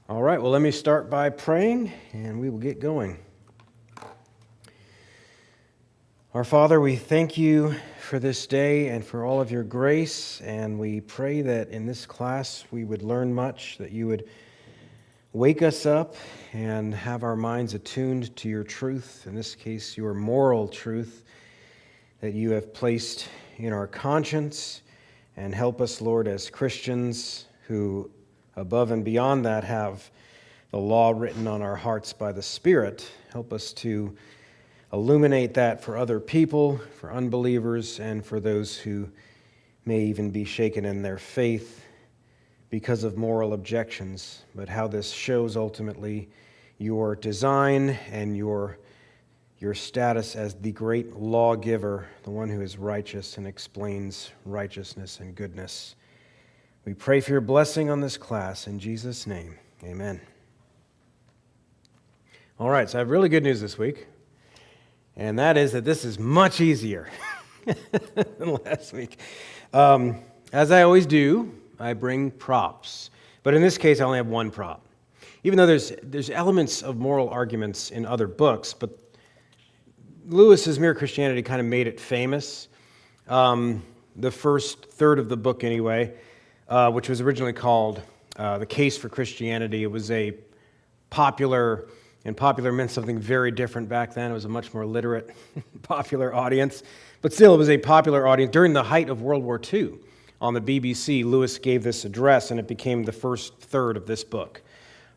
All right, well, let me start by praying, and we will get going. Our Father, we thank you for this day and for all of your grace, and we pray that in this class we would learn much, that you would wake us up and have our minds attuned to your truth, in this case, your moral truth that you have placed in our conscience, and help us, Lord, as Christians who above and beyond that have the law written on our hearts by the Spirit. Help us to illuminate that for other people, for unbelievers, and for those who may even be shaken in their faith because of moral objections, but how this shows ultimately your design and your status as the great lawgiver, the one who is righteous and explains righteousness and goodness. We pray for your blessing on this class in Jesus' name. Amen. All right, so I have really good news this week, and that is that this is much easier than last week. As I always do, I bring props, but in this case, I only have one prop. Even though there's elements of moral arguments in other books, but Lewis's Mere Christianity kind of made it famous. The first third of the book, anyway, which was originally called The Case for Christianity. It was a popular meant something very different back then. It was a much more literate, popular audience. But still, it was a popular audience. During the height of World War II, on the BBC, Lewis gave this address, and it became the first third of this book.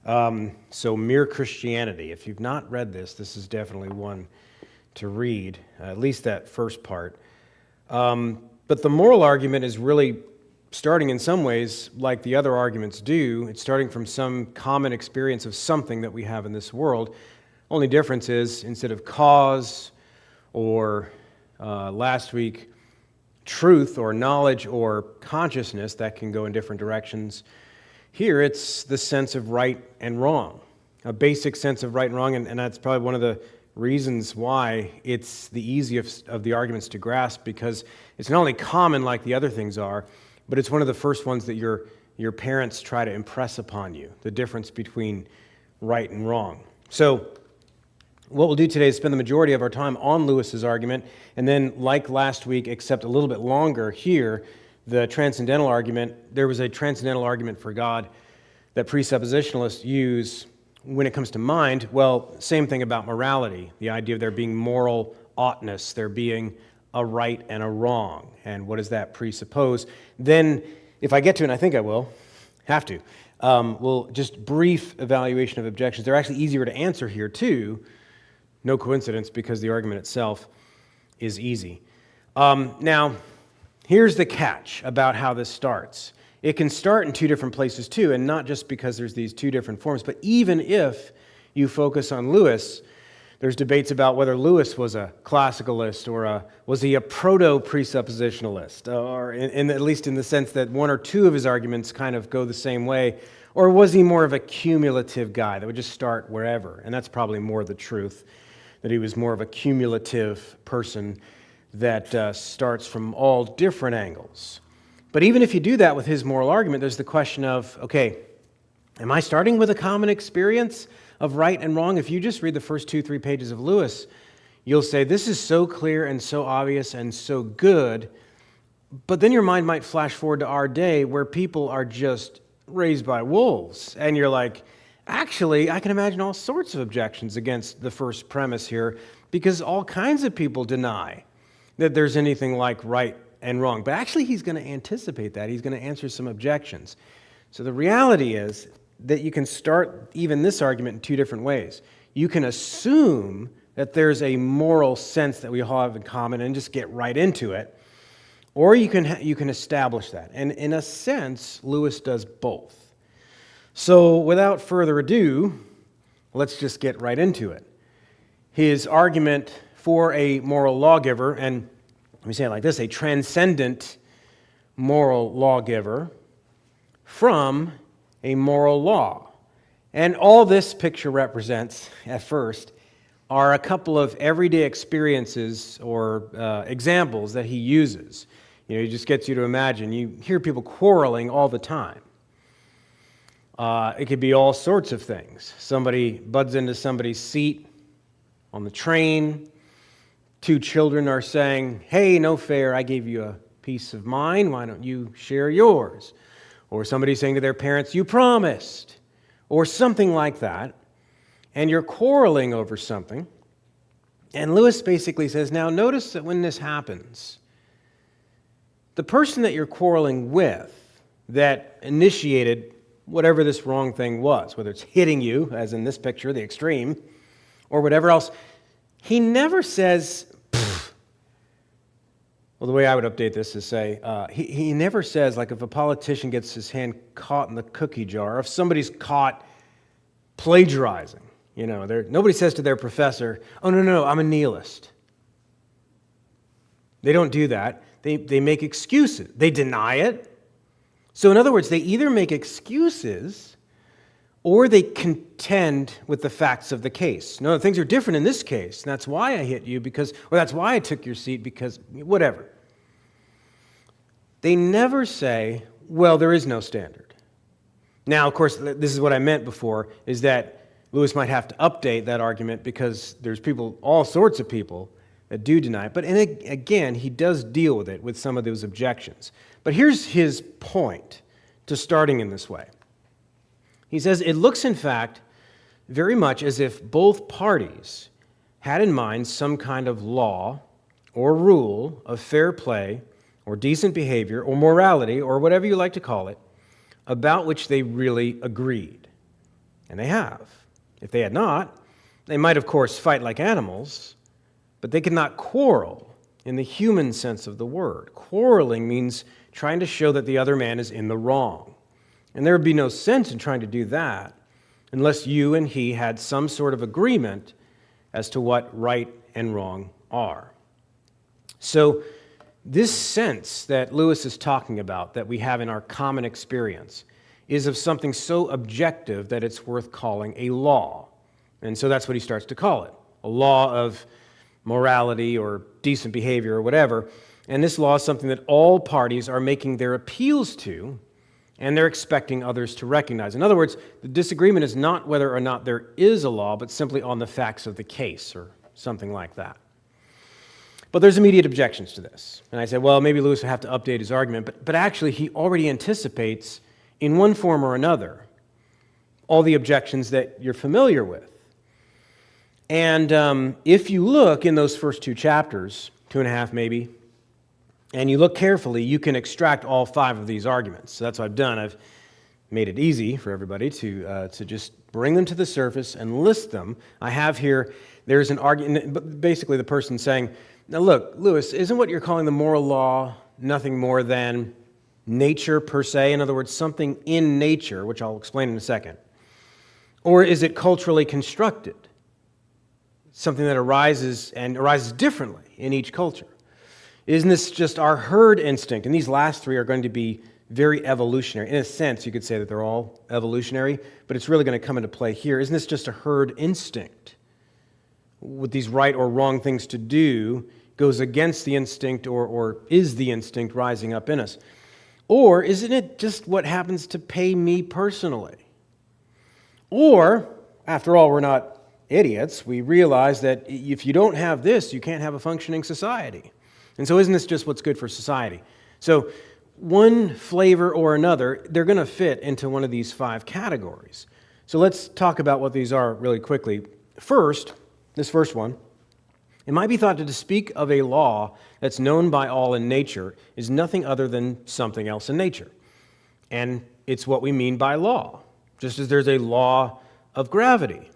So Mere Christianity. If you've not read this, this is definitely one to read, at least that first part. But the moral argument is really starting in some ways like the other arguments do. It's starting from some common experience of something that we have in this world. Only difference is, instead of cause or last week, truth or knowledge or consciousness that can go in different directions, here it's the sense of right and wrong, a basic sense of right and wrong, and that's probably one of the reasons why it's the easiest of the arguments to grasp, because it's not only common like the other things are, but it's one of the first ones that your parents try to impress upon you, the difference between right and wrong. So what we'll do today is spend the majority of our time on Lewis's argument, and then, like last week, except a little bit longer here, the transcendental argument. There was a transcendental argument for God that presuppositionalists use when it comes to mind. Well, same thing about morality, the idea of there being moral oughtness, there being a right and a wrong. And what does that presuppose? Then, if I get to it, and I think I will, have to, we'll just brief evaluation of objections. They're actually easier to answer here, too. No coincidence, because the argument itself is easy. Now, here's the catch about how this starts. It can start in two different places, too, and not just because there's these two different forms, but even if you focus on Lewis, there's debates about whether Lewis was a classicalist or was he a proto-presuppositionalist, or at least in the sense that one or two of his arguments kind of go the same way, or was he more of a cumulative guy that would just start wherever? And that's probably more the truth, that he was more of a cumulative person that starts from all different angles. But even if you do that with his moral argument, there's the question of, okay, am I starting with a common experience of right and wrong? If you just read the first 2-3 pages of Lewis, you'll say, this is so clear and so obvious and so good, but then your mind might flash forward to our day where people are just raised by wolves, and you're like, actually, I can imagine all sorts of objections against the first premise here, because all kinds of people deny that there's anything like right and wrong. But actually, he's going to anticipate that. He's going to answer some objections. So the reality is that you can start even this argument in two different ways. You can assume that there's a moral sense that we all have in common and just get right into it, or you can establish that. And in a sense, Lewis does both. So without further ado, let's just get right into it. His argument for a moral lawgiver, and let me say it like this, a transcendent moral lawgiver from a moral law. And all this picture represents, at first, are a couple of everyday experiences or examples that he uses. You know, he just gets you to imagine. You hear people quarreling all the time. It could be all sorts of things. Somebody butts into somebody's seat on the train. Two children are saying, hey, no fair, I gave you a piece of mine, why don't you share yours? Or somebody saying to their parents, you promised, or something like that. And you're quarreling over something. And Lewis basically says, now notice that when this happens, the person that you're quarreling with that initiated whatever this wrong thing was, whether it's hitting you, as in this picture, the extreme, or whatever else, he never says, pfft. Well, the way I would update this is say, he never says, like if a politician gets his hand caught in the cookie jar, if somebody's caught plagiarizing, nobody says to their professor, oh, no, I'm a nihilist. They don't do that. They make excuses. They deny it. So in other words, they either make excuses or they contend with the facts of the case. No, things are different in this case. And that's why I hit you or that's why I took your seat because whatever. They never say, well, there is no standard. Now, of course, this is what I meant before, is that Lewis might have to update that argument because there's all sorts of people that do deny it. But again, he does deal with it with some of those objections. But here's his point to starting in this way. He says, it looks, in fact, very much as if both parties had in mind some kind of law or rule of fair play or decent behavior or morality or whatever you like to call it, about which they really agreed. And they have. If they had not, they might, of course, fight like animals, but they could not quarrel in the human sense of the word. Quarreling means trying to show that the other man is in the wrong. And there would be no sense in trying to do that unless you and he had some sort of agreement as to what right and wrong are. So this sense that Lewis is talking about, that we have in our common experience, is of something so objective that it's worth calling a law. And so that's what he starts to call it, a law of morality or decent behavior or whatever. And this law is something that all parties are making their appeals to, and they're expecting others to recognize. In other words, the disagreement is not whether or not there is a law, but simply on the facts of the case or something like that. But there's immediate objections to this. And I said, well, maybe Lewis will have to update his argument, but actually he already anticipates in one form or another all the objections that you're familiar with. And if you look in those first two chapters, 2.5 maybe, and you look carefully, you can extract all 5 of these arguments. So that's what I've done. I've made it easy for everybody to just bring them to the surface and list them. I have here, there's an argument, but basically the person saying, now look, Lewis, isn't what you're calling the moral law nothing more than nature per se? In other words, something in nature, which I'll explain in a second. Or is it culturally constructed? Something that arises differently in each culture. Isn't this just our herd instinct? And these last 3 are going to be very evolutionary. In a sense, you could say that they're all evolutionary, but it's really going to come into play here. Isn't this just a herd instinct? With these right or wrong things to do goes against the instinct or is the instinct rising up in us? Or isn't it just what happens to pay me personally? Or, after all, we're not idiots. We realize that if you don't have this, you can't have a functioning society. And so isn't this just what's good for society? So one flavor or another, they're going to fit into one of these 5 categories. So let's talk about what these are really quickly. First, this first one, it might be thought that to speak of a law that's known by all in nature is nothing other than something else in nature. And it's what we mean by law. Just as there's a law of gravity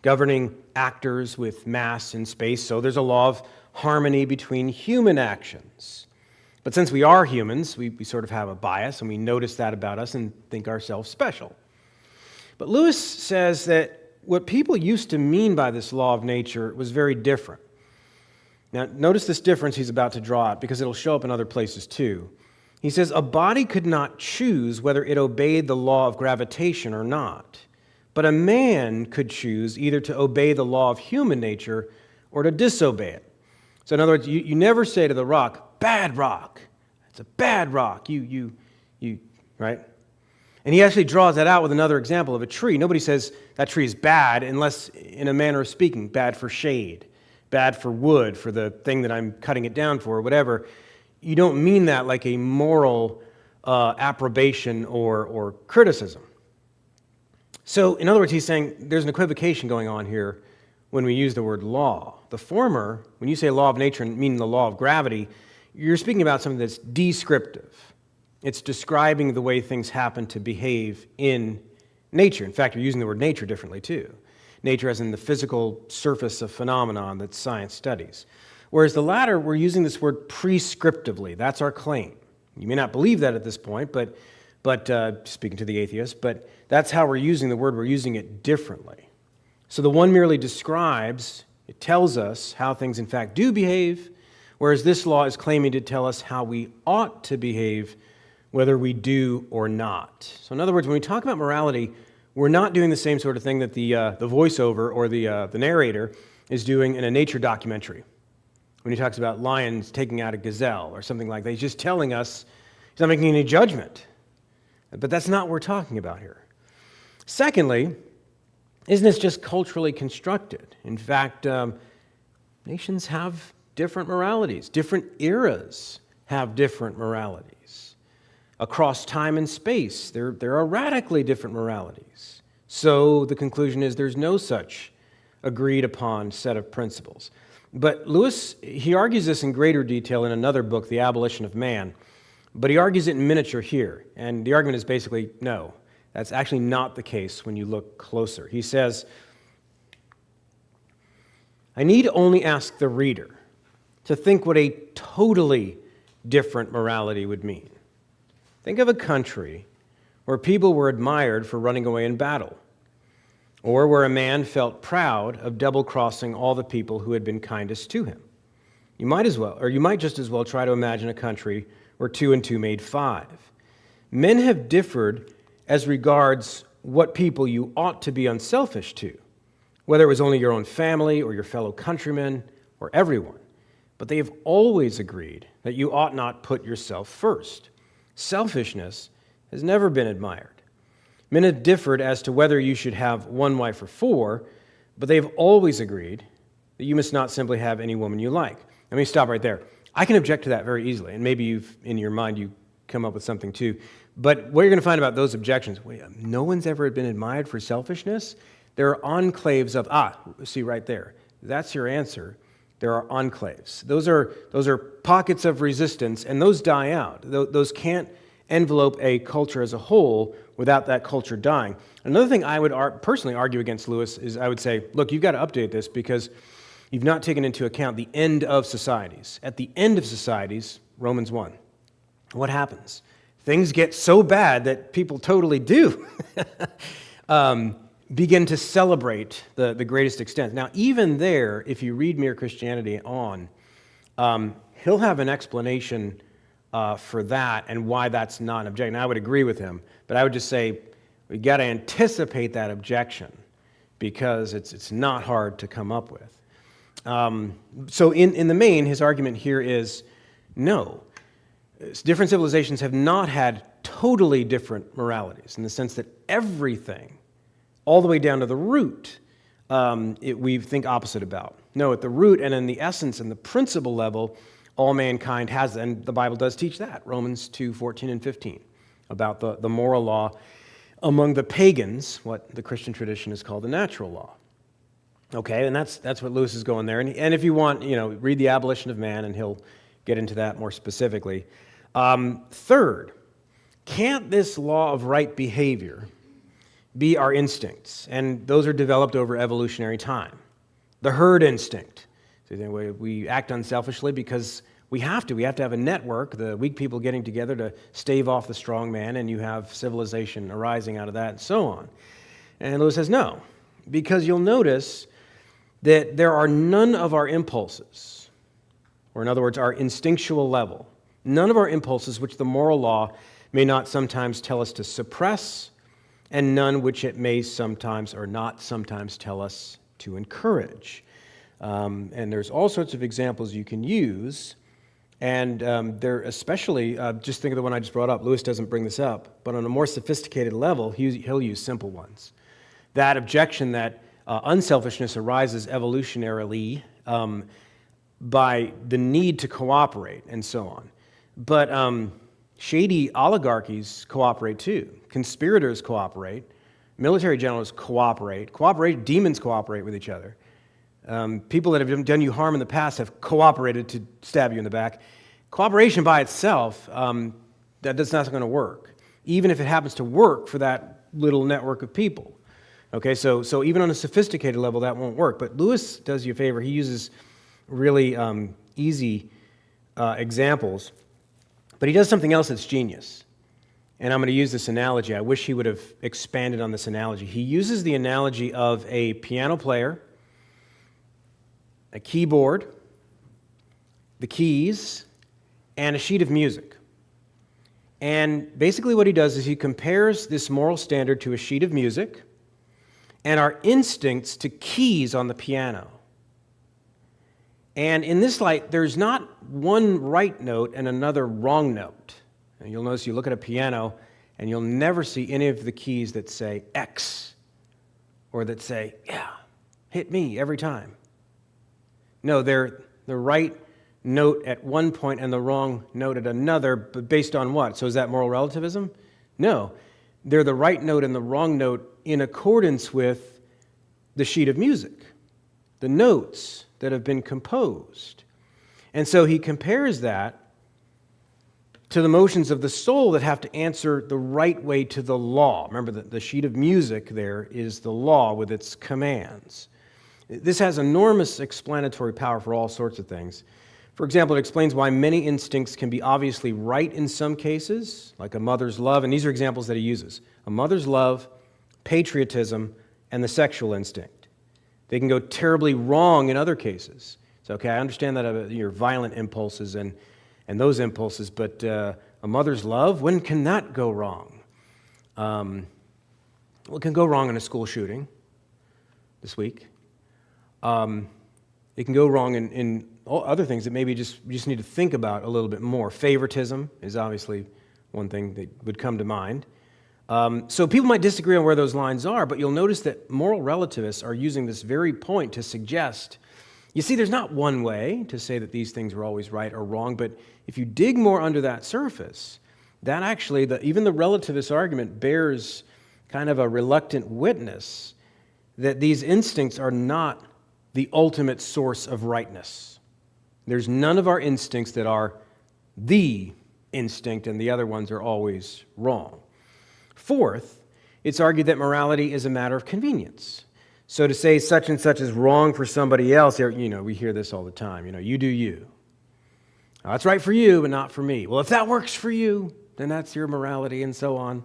governing actors with mass and space, so there's a law of harmony between human actions. But since we are humans, we sort of have a bias, and we notice that about us and think ourselves special. But Lewis says that what people used to mean by this law of nature was very different. Now, notice this difference he's about to draw out, because it'll show up in other places too. He says, a body could not choose whether it obeyed the law of gravitation or not, but a man could choose either to obey the law of human nature or to disobey it. So in other words, you never say to the rock, bad rock. It's a bad rock. You, right? And he actually draws that out with another example of a tree. Nobody says that tree is bad unless, in a manner of speaking, bad for shade, bad for wood, for the thing that I'm cutting it down for, or whatever. You don't mean that like a moral approbation or criticism. So, in other words, he's saying there's an equivocation going on here when we use the word law. The former, when you say law of nature, meaning the law of gravity, you're speaking about something that's descriptive. It's describing the way things happen to behave in nature. In fact, you're using the word nature differently, too. Nature as in the physical surface of phenomenon that science studies. Whereas the latter, we're using this word prescriptively. That's our claim. You may not believe that at this point, but speaking to the atheist, but that's how we're using the word. We're using it differently. So the one merely describes, it tells us how things in fact do behave, whereas this law is claiming to tell us how we ought to behave, whether we do or not. So in other words, when we talk about morality, we're not doing the same sort of thing that the voiceover or the narrator is doing in a nature documentary. When he talks about lions taking out a gazelle or something like that, he's just telling us, he's not making any judgment. But that's not what we're talking about here. Secondly, isn't this just culturally constructed? In fact, nations have different moralities. Different eras have different moralities. Across time and space, there are radically different moralities. So the conclusion is there's no such agreed upon set of principles. But Lewis, he argues this in greater detail in another book, The Abolition of Man, but he argues it in miniature here. And the argument is basically, no, that's actually not the case when you look closer. He says, I need only ask the reader to think what a totally different morality would mean. Think of a country where people were admired for running away in battle, or where a man felt proud of double-crossing all the people who had been kindest to him. You might just as well try to imagine a country where 2 and 2 made 5. Men have differed as regards what people you ought to be unselfish to, whether it was only your own family or your fellow countrymen or everyone. But they have always agreed that you ought not put yourself first. Selfishness has never been admired. Men have differed as to whether you should have 1 wife or 4, but they've always agreed that you must not simply have any woman you like. Let me stop right there. I can object to that very easily, and maybe in your mind you come up with something too. But what you're going to find about those objections, no one's ever been admired for selfishness. There are enclaves of, see right there. That's your answer. There are enclaves. Those are pockets of resistance, and those die out. Those can't envelope a culture as a whole without that culture dying. Another thing I would personally argue against Lewis is I would say, look, you've got to update this because you've not taken into account the end of societies. At the end of societies, Romans 1, what happens? Things get so bad that people totally do begin to celebrate the greatest extent. Now, even there, if you read Mere Christianity on, he'll have an explanation for that and why that's not an objection. I would agree with him, but I would just say we got to anticipate that objection because it's not hard to come up with. So in the main, his argument here is no. Different civilizations have not had totally different moralities in the sense that everything, all the way down to the root, we think opposite about. No, at the root and in the essence and the principle level, all mankind has, and the Bible does teach that, Romans 2:14 and 15, about the moral law among the pagans, what the Christian tradition is called the natural law. Okay, and that's what Lewis is going there. And if you want, read The Abolition of Man, and he'll get into that more specifically. Third, can't this law of right behavior be our instincts? And those are developed over evolutionary time. The herd instinct. So we act unselfishly because we have to. We have to have a network, the weak people getting together to stave off the strong man, and you have civilization arising out of that, and so on. And Lewis says no, because you'll notice that there are none of our impulses, or in other words, our instinctual level, none of our impulses which the moral law may not sometimes tell us to suppress, and none which it may sometimes or not sometimes tell us to encourage. And there's all sorts of examples you can use And they're especially, just think of the one I just brought up. Lewis doesn't bring this up, but on a more sophisticated level, he'll use simple ones. That objection that unselfishness arises evolutionarily by the need to cooperate and so on. But shady oligarchies cooperate too. Conspirators cooperate. Military generals cooperate. Demons cooperate with each other. People that have done you harm in the past have cooperated to stab you in the back. Cooperation by itself, that's not going to work, even if it happens to work for that little network of people. Okay, so even on a sophisticated level, that won't work. But Lewis does you a favor. He uses really easy examples, but he does something else that's genius. And I'm going to use this analogy. I wish he would have expanded on this analogy. He uses the analogy of a piano player, a keyboard, the keys, and a sheet of music. And basically what he does is he compares this moral standard to a sheet of music and our instincts to keys on the piano. And in this light, there's not one right note and another wrong note. And you'll notice you look at a piano and you'll never see any of the keys that say X or that say, yeah, hit me every time. No, they're the right note at one point and the wrong note at another, but based on what? So is that moral relativism? No. They're the right note and the wrong note in accordance with the sheet of music, the notes that have been composed. And so he compares that to the motions of the soul that have to answer the right way to the law. Remember that the sheet of music there is the law with its commands. This has enormous explanatory power for all sorts of things. For example, it explains why many instincts can be obviously right in some cases, like a mother's love, and these are examples that he uses. A mother's love, patriotism, and the sexual instinct. They can go terribly wrong in other cases. So, okay, I understand that your violent impulses and those impulses, but a mother's love, when can that go wrong? Well, it can go wrong in a school shooting this week. It can go wrong in other things that maybe you just need to think about a little bit more. Favoritism is obviously one thing that would come to mind. So people might disagree on where those lines are, but you'll notice that moral relativists are using this very point to suggest, you see, there's not one way to say that these things are always right or wrong, but if you dig more under that surface, that actually, even the relativist argument bears kind of a reluctant witness that these instincts are not the ultimate source of rightness. There's none of our instincts that are the instinct, and the other ones are always wrong. Fourth, it's argued that morality is a matter of convenience. So to say such and such is wrong for somebody else, we hear this all the time. You do you. Now, that's right for you, but not for me. Well, if that works for you, then that's your morality, and so on.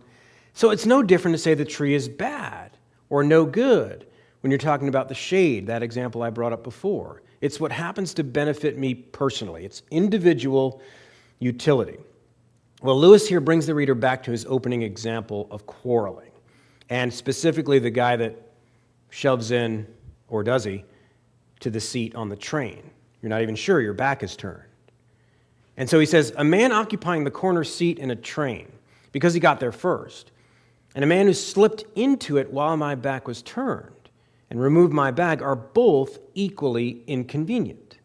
So it's no different to say the tree is bad or no good when you're talking about the shade, that example I brought up before. It's what happens to benefit me personally. It's individual utility. Well, Lewis here brings the reader back to his opening example of quarreling, and specifically the guy that shoves in, or does he, to the seat on the train. You're not even sure, your back is turned. And so he says, a man occupying the corner seat in a train, because he got there first, and a man who slipped into it while my back was turned and removed my bag are both equally inconvenient.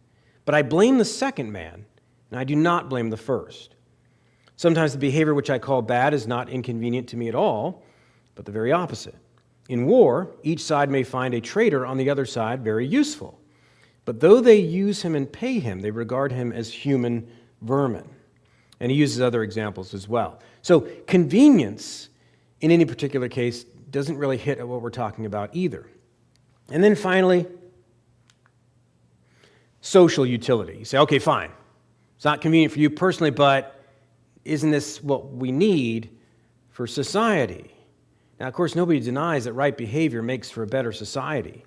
But I blame the second man, and I do not blame the first. Sometimes the behavior which I call bad is not inconvenient to me at all, but the very opposite. In war, each side may find a traitor on the other side very useful. But though they use him and pay him, they regard him as human vermin. And he uses other examples as well. So convenience, in any particular case, doesn't really hit at what we're talking about either. And then finally, social utility. You say, okay, fine. It's not convenient for you personally, but isn't this what we need for society? Now, of course, nobody denies that right behavior makes for a better society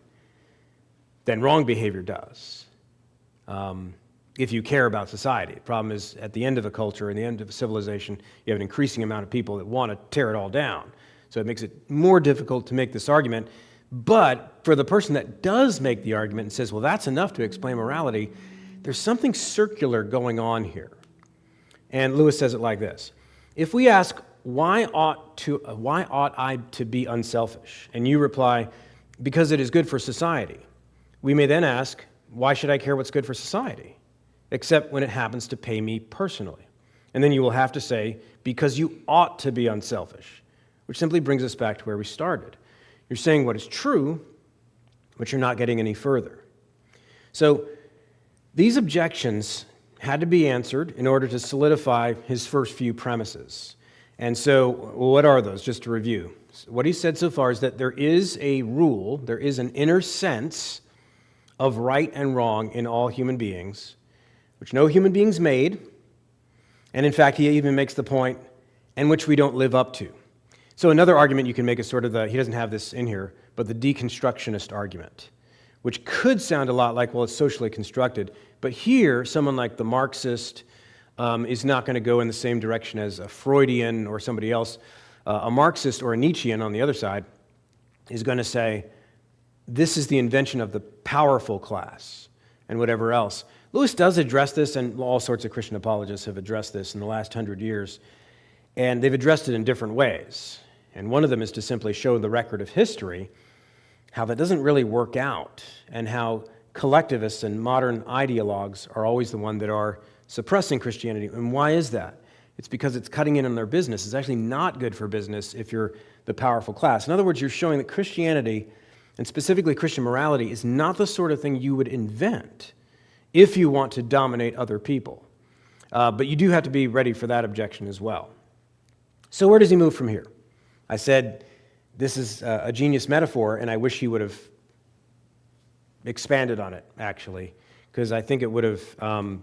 than wrong behavior does, if you care about society. The problem is, at the end of a culture and the end of a civilization, you have an increasing amount of people that want to tear it all down. So it makes it more difficult to make this argument. But for the person that does make the argument and says, well, that's enough to explain morality, there's something circular going on here. And Lewis says it like this. If we ask, why ought I to be unselfish? And you reply, because it is good for society. We may then ask, why should I care what's good for society? Except when it happens to pay me personally. And then you will have to say, because you ought to be unselfish, which simply brings us back to where we started. You're saying what is true, but you're not getting any further. So these objections had to be answered in order to solidify his first few premises. And so what are those, just to review? What he said so far is that there is a rule, there is an inner sense of right and wrong in all human beings, which no human beings made, and in fact, he even makes the point, and which we don't live up to. So another argument you can make is sort of he doesn't have this in here, but the deconstructionist argument, which could sound a lot like, well, it's socially constructed. But here, someone like the Marxist is not going to go in the same direction as a Freudian or somebody else. A Marxist or a Nietzschean on the other side is going to say, this is the invention of the powerful class and whatever else. Lewis does address this, and all sorts of Christian apologists have addressed this in the last 100 years, and they've addressed it in different ways. And one of them is to simply show the record of history how that doesn't really work out, and how collectivists and modern ideologues are always the one that are suppressing Christianity. And why is that? It's because it's cutting in on their business. It's actually not good for business if you're the powerful class. In other words, you're showing that Christianity, and specifically Christian morality, is not the sort of thing you would invent if you want to dominate other people. But you do have to be ready for that objection as well. So where does he move from here? I said, this is a genius metaphor, and I wish he would have expanded on it, actually, because I think it would have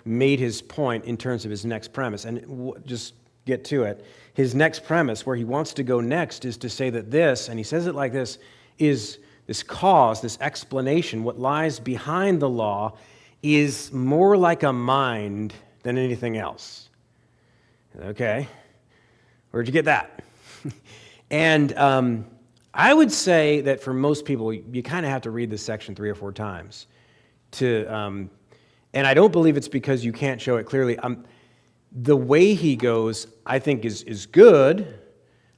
made his point in terms of his next premise. And just get to it. His next premise, where he wants to go next, is to say that this, and he says it like this, is this cause, this explanation, what lies behind the law, is more like a mind than anything else. Okay, where'd you get that? And I would say that for most people, you kind of have to read this section 3 or 4 times to, and I don't believe it's because you can't show it clearly. The way he goes, I think, is good.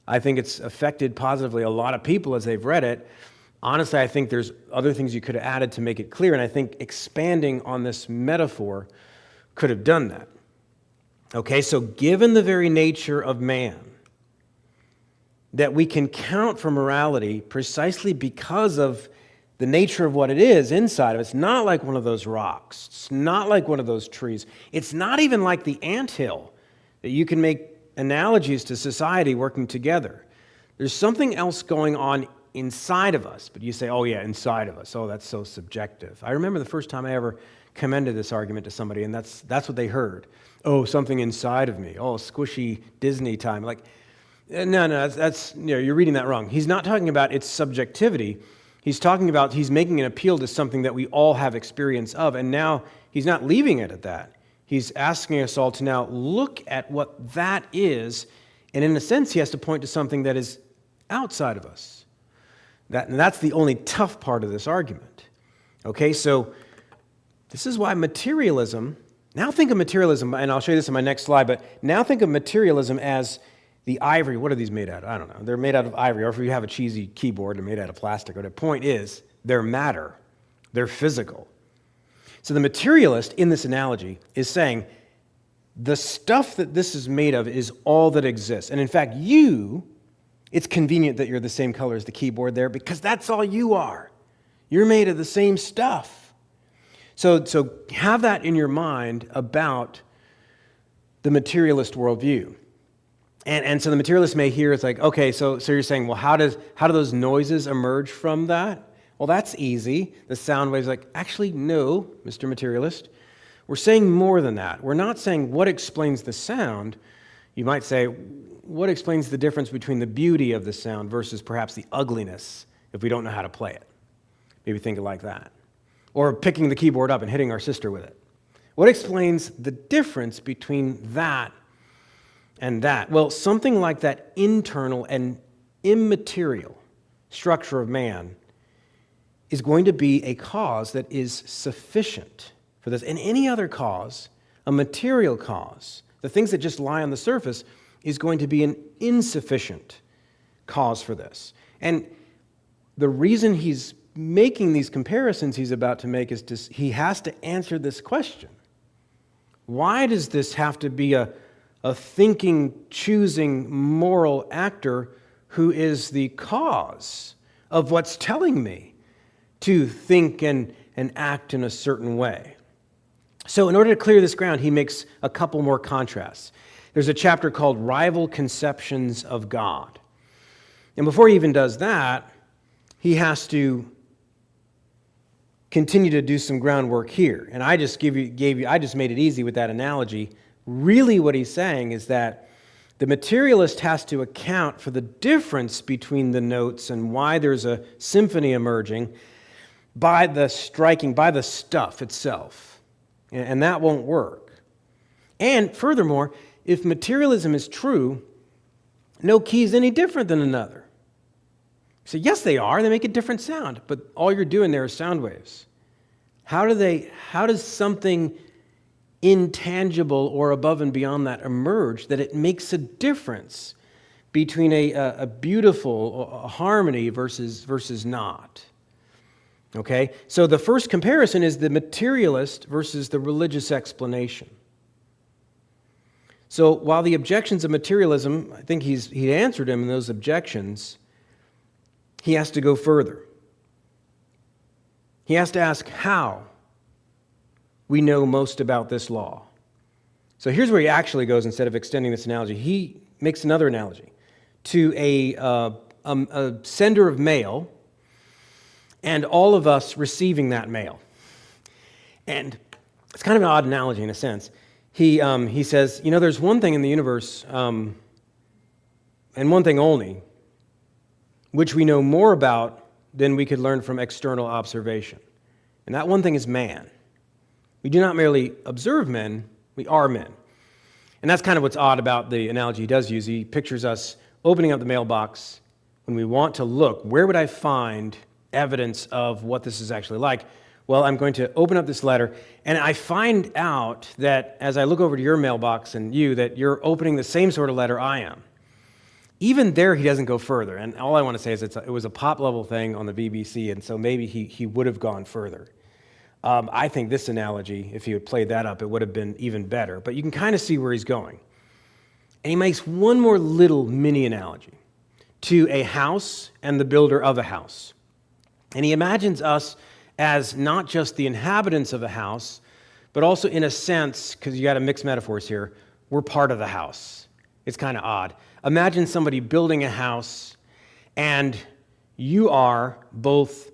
I think it's affected positively a lot of people as they've read it. Honestly, I think there's other things you could have added to make it clear, and I think expanding on this metaphor could have done that. Okay, so given the very nature of man, that we can count for morality precisely because of the nature of what it is inside of it. It's not like one of those rocks. It's not like one of those trees. It's not even like the anthill that you can make analogies to society working together. There's something else going on inside of us, but you say, oh yeah, inside of us. Oh, that's so subjective. I remember the first time I ever commended this argument to somebody, and that's what they heard. Oh, something inside of me. Oh, squishy Disney time. Like, no, that's you're reading that wrong. He's not talking about its subjectivity. He's talking about, he's making an appeal to something that we all have experience of, and now he's not leaving it at that. He's asking us all to now look at what that is, and in a sense, he has to point to something that is outside of us. And that's the only tough part of this argument. Okay, so this is why materialism, now think of materialism, and I'll show you this in my next slide, but now think of materialism as the ivory. What are these made out of? I don't know. They're made out of ivory, or if you have a cheesy keyboard, they're made out of plastic. But the point is, they're matter. They're physical. So the materialist in this analogy is saying, the stuff that this is made of is all that exists. And in fact, it's convenient that you're the same color as the keyboard there, because that's all you are. You're made of the same stuff. So have that in your mind about the materialist worldview. And so the materialist may hear, it's like, okay, so you're saying, well, how do those noises emerge from that? Well, that's easy. The sound waves, like, actually, no, Mr. Materialist. We're saying more than that. We're not saying what explains the sound. You might say, what explains the difference between the beauty of the sound versus perhaps the ugliness if we don't know how to play it? Maybe think it like that. Or picking the keyboard up and hitting our sister with it. What explains the difference between that and that? Well, something like that internal and immaterial structure of man is going to be a cause that is sufficient for this. And any other cause, a material cause, the things that just lie on the surface, is going to be an insufficient cause for this. And the reason he's making these comparisons he's about to make is he has to answer this question. Why does this have to be a thinking, choosing, moral actor who is the cause of what's telling me to think and act in a certain way? So in order to clear this ground, he makes a couple more contrasts. There's a chapter called Rival Conceptions of God. And before he even does that, he has to continue to do some groundwork here. And I just I just made it easy with that analogy. Really what he's saying is that the materialist has to account for the difference between the notes and why there's a symphony emerging by the stuff itself. And that won't work. And furthermore, if materialism is true, no key is any different than another. So yes, they are. They make a different sound, but all you're doing there is sound waves. How does something intangible or above and beyond that emerge that it makes a difference between a beautiful harmony versus not? Okay? So the first comparison is the materialist versus the religious explanation. So while the objections of materialism, I think he answered him in those objections, he has to go further. He has to ask how we know most about this law. So here's where he actually goes instead of extending this analogy. He makes another analogy to a sender of mail and all of us receiving that mail. And it's kind of an odd analogy in a sense. He says, there's one thing in the universe, and one thing only, which we know more about than we could learn from external observation. And that one thing is man. We do not merely observe men, we are men. And that's kind of what's odd about the analogy he does use. He pictures us opening up the mailbox when we want to look. Where would I find evidence of what this is actually like? Well, I'm going to open up this letter, and I find out that as I look over to your mailbox and that you're opening the same sort of letter I am. Even there, he doesn't go further. And all I want to say is it was a pop-level thing on the BBC, and so maybe he would have gone further. I think this analogy, if he had played that up, it would have been even better. But you can kind of see where he's going. And he makes one more little mini analogy to a house and the builder of a house. And he imagines us as not just the inhabitants of a house, but also in a sense, because you got to mix metaphors here, we're part of the house. It's kind of odd. Imagine somebody building a house, and you are both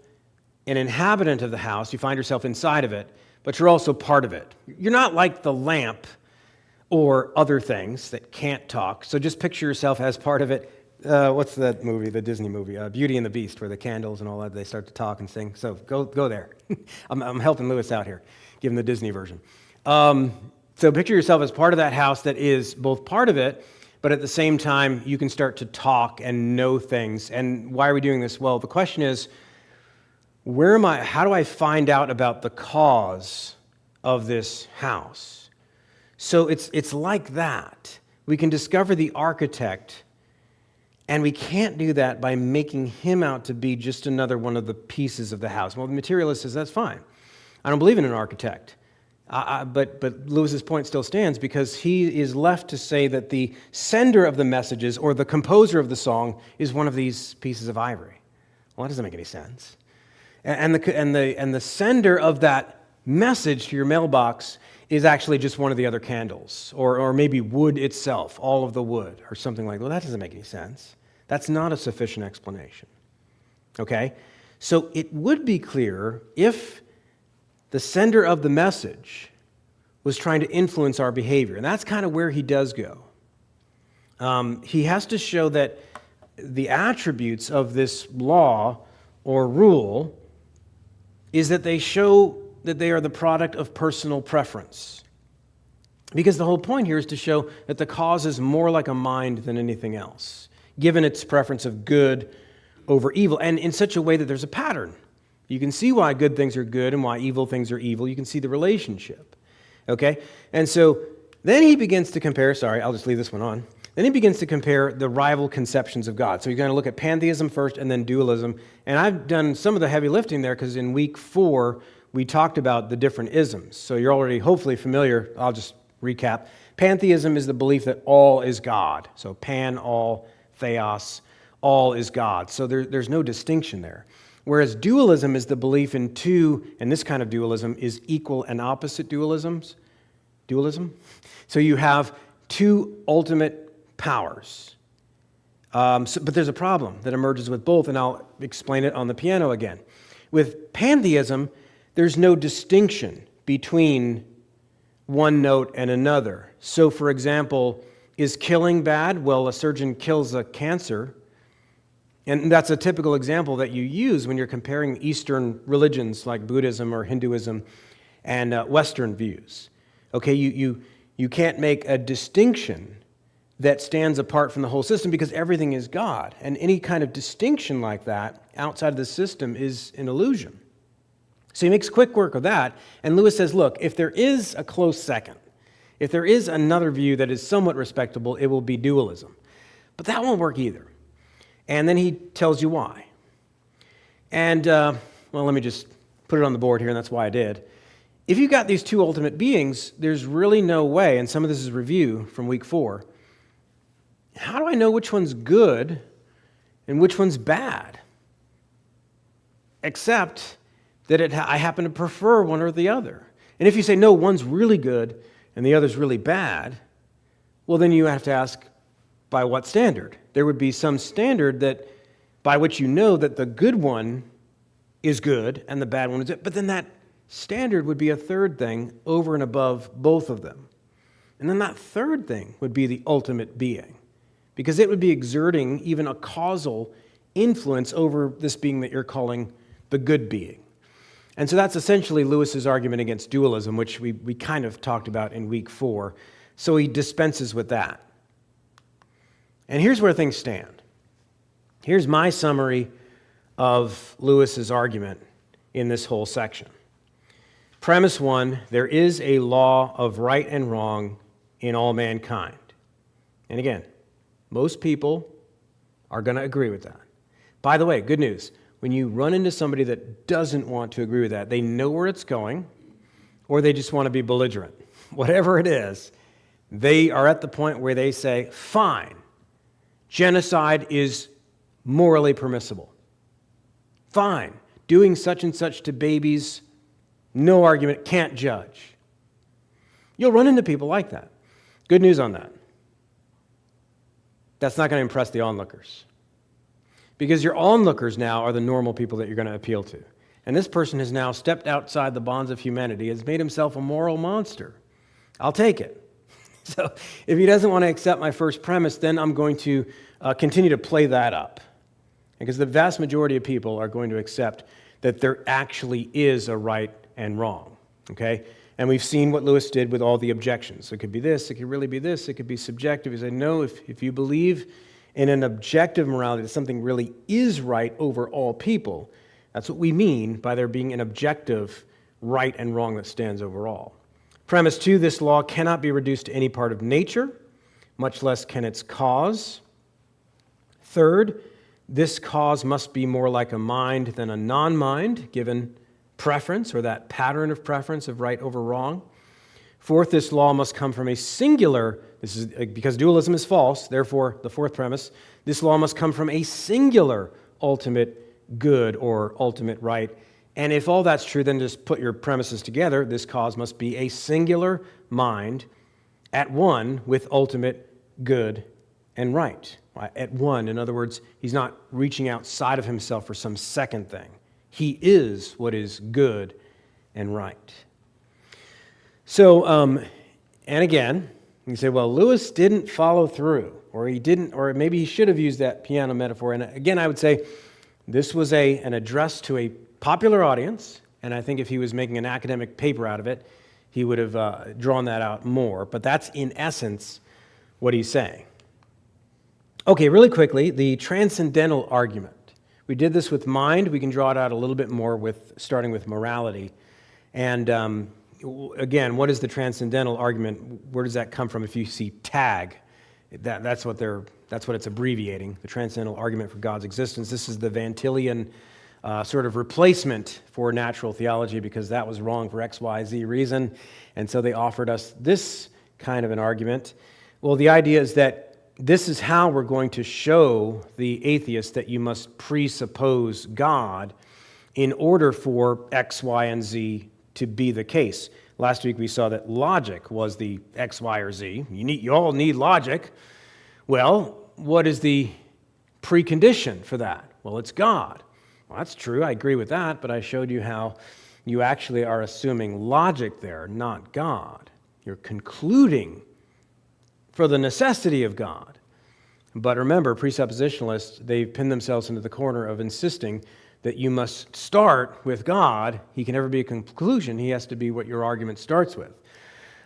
an inhabitant of the house, you find yourself inside of it, but you're also part of it. You're not like the lamp or other things that can't talk, so just picture yourself as part of it. What's that movie, the Disney movie, Beauty and the Beast, where the candles and all that, they start to talk and sing. So go there. I'm helping Lewis out here, give him the Disney version. So picture yourself as part of that house that is both part of it, but at the same time, you can start to talk and know things. And why are we doing this? Well, the question is, how do I find out about the cause of this house? So it's like that. We can discover the architect, and we can't do that by making him out to be just another one of the pieces of the house. Well, the materialist says, that's fine. I don't believe in an architect. But Lewis's point still stands because he is left to say that the sender of the messages or the composer of the song is one of these pieces of ivory. Well, that doesn't make any sense. And the sender of that message to your mailbox is actually just one of the other candles, or maybe wood itself, all of the wood, or something like that. Well, that doesn't make any sense. That's not a sufficient explanation. Okay? So it would be clearer if the sender of the message was trying to influence our behavior. And that's kind of where he does go. He has to show that the attributes of this law or rule is that they show that they are the product of personal preference. Because the whole point here is to show that the cause is more like a mind than anything else, given its preference of good over evil, and in such a way that there's a pattern. You can see why good things are good and why evil things are evil. You can see the relationship. Okay? And so then he begins to compare, sorry, I'll just leave this one on. Then he begins to compare the rival conceptions of God. So you're going to look at pantheism first and then dualism. And I've done some of the heavy lifting there because in week 4, we talked about the different isms. So you're already hopefully familiar. I'll just recap. Pantheism is the belief that all is God. So pan, all, theos, all is God. So there's no distinction there. Whereas dualism is the belief in two, and this kind of dualism is equal and opposite dualism. So you have two ultimate powers. But there's a problem that emerges with both, and I'll explain it on the piano again. With pantheism, there's no distinction between one note and another. So, for example, is killing bad? Well, a surgeon kills a cancer. And that's a typical example that you use when you're comparing Eastern religions like Buddhism or Hinduism and Western views. Okay, you can't make a distinction that stands apart from the whole system because everything is God. And any kind of distinction like that outside of the system is an illusion. So he makes quick work of that. And Lewis says, look, if there is a close second, if there is another view that is somewhat respectable, it will be dualism. But that won't work either. And then he tells you why. And, well, let me just put it on the board here, and that's why I did. If you've got these two ultimate beings, there's really no way, and some of this is review from week 4, how do I know which one's good and which one's bad? Except that I happen to prefer one or the other. And if you say, no, one's really good and the other's really bad, well, then you have to ask, by what standard? There would be some standard that by which you know that the good one is good and the bad one is good. But then that standard would be a third thing over and above both of them. And then that third thing would be the ultimate being, because it would be exerting even a causal influence over this being that you're calling the good being. And so that's essentially Lewis's argument against dualism, which we kind of talked about in week 4. So he dispenses with that. And here's where things stand. Here's my summary of Lewis's argument in this whole section. Premise 1, there is a law of right and wrong in all mankind. And again, most people are going to agree with that. By the way, good news. When you run into somebody that doesn't want to agree with that, they know where it's going, or they just want to be belligerent. Whatever it is, they are at the point where they say, fine, genocide is morally permissible. Fine, doing such and such to babies, no argument, can't judge. You'll run into people like that. Good news on that. That's not going to impress the onlookers. Because your onlookers now are the normal people that you're going to appeal to. And this person has now stepped outside the bonds of humanity, has made himself a moral monster. I'll take it. So if he doesn't want to accept my first premise, then I'm going to continue to play that up. Because the vast majority of people are going to accept that there actually is a right and wrong. Okay? And we've seen what Lewis did with all the objections. It could be this, it could really be this, it could be subjective. He said, no, if you believe in an objective morality, that something really is right over all people, that's what we mean by there being an objective right and wrong that stands over all. Premise 2, this law cannot be reduced to any part of nature, much less can its cause. Third, this cause must be more like a mind than a non-mind, given preference or that pattern of preference of right over wrong. Fourth, this law must come from a singular, this is because dualism is false, therefore the fourth premise, this law must come from a singular ultimate good or ultimate right. And if all that's true, then just put your premises together. This cause must be a singular mind at one with ultimate good and right. At one, in other words, he's not reaching outside of himself for some second thing. He is what is good and right. So, and again, you say, well, Lewis didn't follow through, or he didn't, or maybe he should have used that piano metaphor. And again, I would say this was an address to a popular audience, and I think if he was making an academic paper out of it, he would have drawn that out more. But that's, in essence, what he's saying. Okay, really quickly, the transcendental argument, We did this with mind. We can draw it out a little bit more with starting with morality. And again, what is the transcendental argument? Where does that come from? If you see TAG, that's what it's abbreviating, the transcendental argument for God's existence. This is the Van Tillian sort of replacement for natural theology because that was wrong for X, Y, Z reason. And so they offered us this kind of an argument. Well, the idea is that this is how we're going to show the atheist that you must presuppose God in order for X, Y, and Z to be the case. Last week we saw that logic was the X, Y, or Z. You all need logic. Well, what is the precondition for that? Well, it's God. Well, that's true. I agree with that, but I showed you how you actually are assuming logic there, not God. You're concluding for the necessity of God. But remember, presuppositionalists, they've pinned themselves into the corner of insisting that you must start with God. He can never be a conclusion. He has to be what your argument starts with.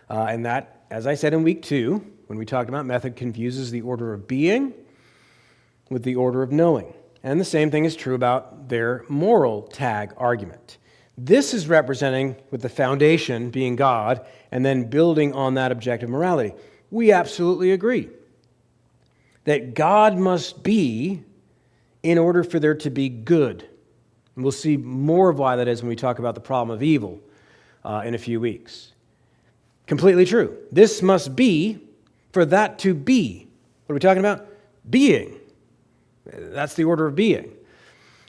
And that, as I said in week 2, when we talked about method, confuses the order of being with the order of knowing. And the same thing is true about their moral tag argument. This is representing with the foundation being God and then building on that objective morality. We absolutely agree that God must be in order for there to be good. And we'll see more of why that is when we talk about the problem of evil in a few weeks. Completely true. This must be for that to be. What are we talking about? Being. That's the order of being.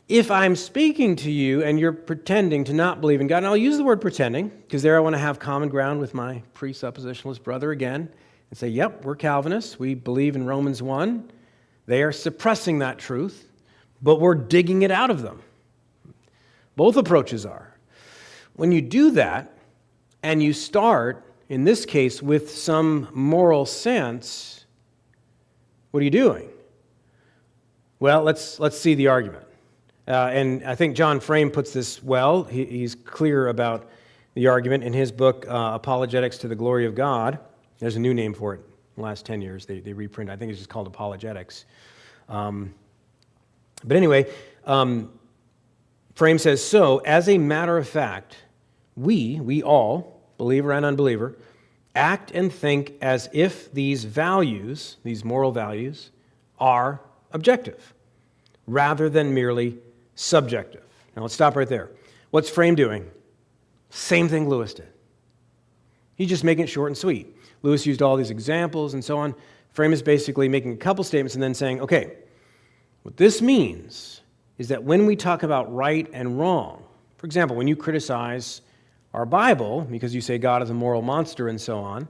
If I'm speaking to you and you're pretending to not believe in God, and I'll use the word pretending, because there I want to have common ground with my presuppositionalist brother again, and say, yep, we're Calvinists. We believe in Romans 1. They are suppressing that truth, but we're digging it out of them. Both approaches are. When you do that, and you start, in this case, with some moral sense, what are you doing? Well, let's see the argument. And I think John Frame puts this well. He's clear about the argument in his book, Apologetics to the Glory of God. There's a new name for it in the last 10 years. They reprint. I think it's just called Apologetics. But anyway, Frame says, so, as a matter of fact, we all, believer and unbeliever, act and think as if these values, these moral values, are objective, rather than merely subjective. Now let's stop right there. What's Frame doing? Same thing Lewis did. He's just making it short and sweet. Lewis used all these examples and so on. Frame is basically making a couple statements and then saying, okay, what this means is that when we talk about right and wrong, for example, when you criticize our Bible because you say God is a moral monster and so on,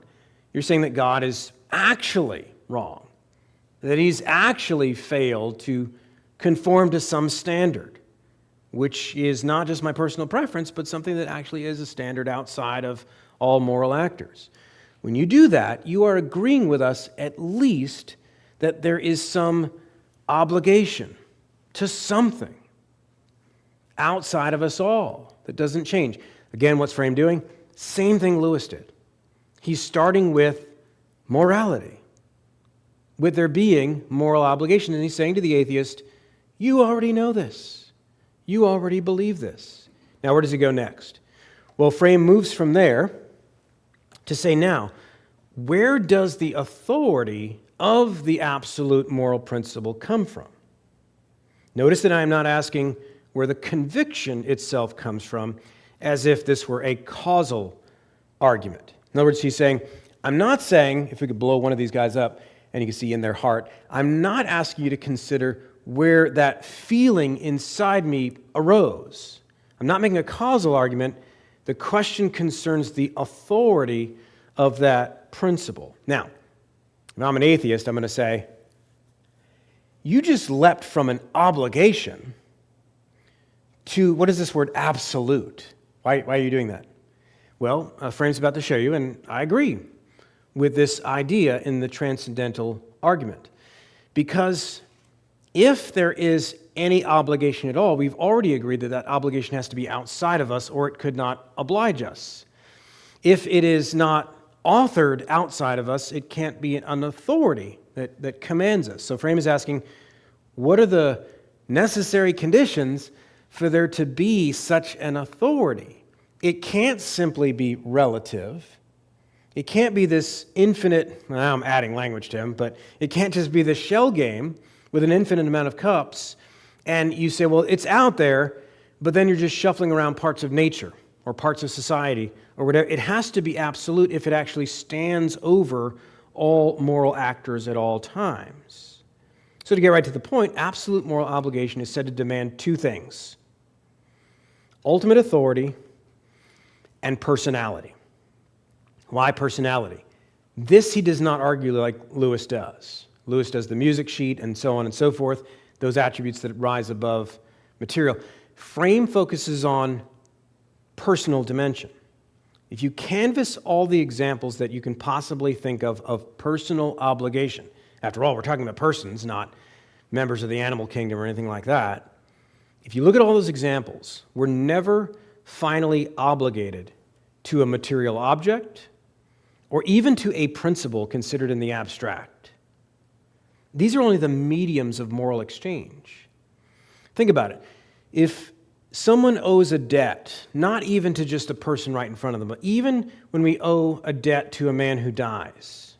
you're saying that God is actually wrong, that he's actually failed to conform to some standard, which is not just my personal preference, but something that actually is a standard outside of all moral actors. When you do that, you are agreeing with us at least that there is some obligation to something outside of us all that doesn't change. Again, what's Frame doing? Same thing Lewis did. He's starting with morality, with there being moral obligation, and he's saying to the atheist, you already know this. You already believe this. Now, where does he go next? Well, Frame moves from there to say, now, where does the authority of the absolute moral principle come from? Notice that I am not asking where the conviction itself comes from, as if this were a causal argument. In other words, he's saying, I'm not saying, if we could blow one of these guys up and you can see in their heart, I'm not asking you to consider where that feeling inside me arose. I'm not making a causal argument. The question concerns the authority of that principle. Now, if I'm an atheist, I'm going to say, you just leapt from an obligation to, what is this word, absolute? Why are you doing that? Well, Frame's about to show you, and I agree with this idea in the transcendental argument. Because if there is any obligation at all, we've already agreed that that obligation has to be outside of us or it could not oblige us. If it is not authored outside of us, it can't be an authority that commands us. So Frame is asking, what are the necessary conditions for there to be such an authority. It can't simply be relative. It can't be this infinite, well, I'm adding language to him, but it can't just be this shell game with an infinite amount of cups, and you say, well, it's out there, but then you're just shuffling around parts of nature or parts of society or whatever. It has to be absolute if it actually stands over all moral actors at all times. So to get right to the point, absolute moral obligation is said to demand two things: ultimate authority and personality. Why personality? This he does not argue like Lewis does. Lewis does the music sheet and so on and so forth, those attributes that rise above material. Frame focuses on personal dimension. If you canvass all the examples that you can possibly think of personal obligation, after all, we're talking about persons, not members of the animal kingdom or anything like that. If you look at all those examples, we're never finally obligated to a material object or even to a principle considered in the abstract. These are only the mediums of moral exchange. Think about it. If someone owes a debt, not even to just a person right in front of them, but even when we owe a debt to a man who dies,